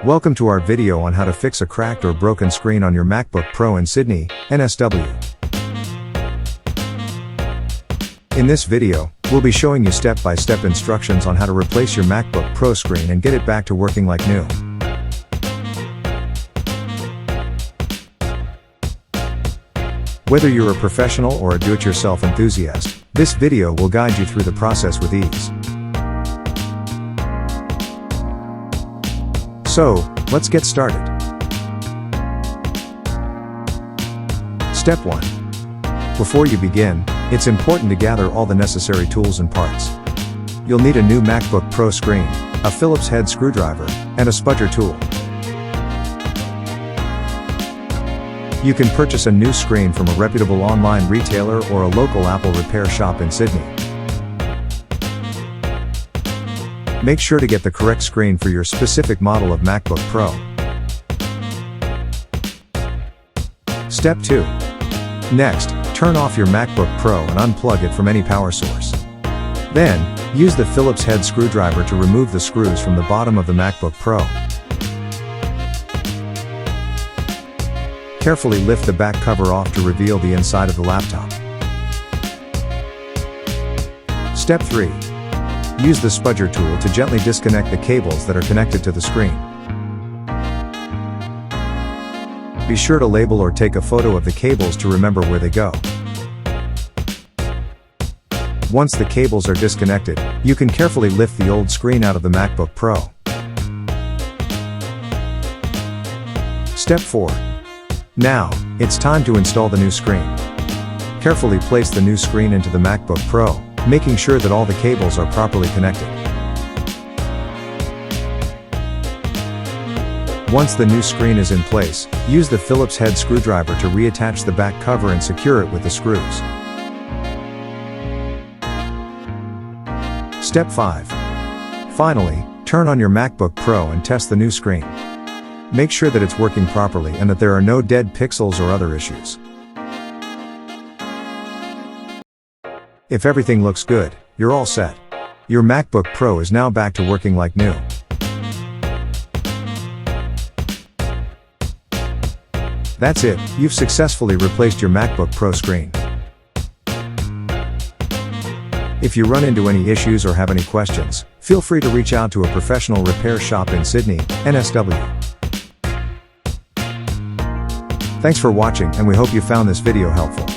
Welcome to our video on how to fix a cracked or broken screen on your MacBook Pro in Sydney, NSW. In this video, we'll be showing you step-by-step instructions on how to replace your MacBook Pro screen and get it back to working like new. Whether you're a professional or a do-it-yourself enthusiast, this video will guide you through the process with ease. So, let's get started. Step 1. Before you begin, it's important to gather all the necessary tools and parts. You'll need a new MacBook Pro screen, a Phillips head screwdriver, and a spudger tool. You can purchase a new screen from a reputable online retailer or a local Apple repair shop in Sydney. Make sure to get the correct screen for your specific model of MacBook Pro. Step 2. Next, turn off your MacBook Pro and unplug it from any power source. Then, use the Phillips head screwdriver to remove the screws from the bottom of the MacBook Pro. Carefully lift the back cover off to reveal the inside of the laptop. Step 3. Use the spudger tool to gently disconnect the cables that are connected to the screen. Be sure to label or take a photo of the cables to remember where they go. Once the cables are disconnected, you can carefully lift the old screen out of the MacBook Pro. Step 4. Now, it's time to install the new screen. Carefully place the new screen into the MacBook Pro, making sure that all the cables are properly connected. Once the new screen is in place, use the Phillips head screwdriver to reattach the back cover and secure it with the screws. Step 5. Finally, turn on your MacBook Pro and test the new screen. Make sure that it's working properly and that there are no dead pixels or other issues. If everything looks good, you're all set. Your MacBook Pro is now back to working like new. That's it, you've successfully replaced your MacBook Pro screen. If you run into any issues or have any questions, feel free to reach out to a professional repair shop in Sydney, NSW. Thanks for watching, and we hope you found this video helpful.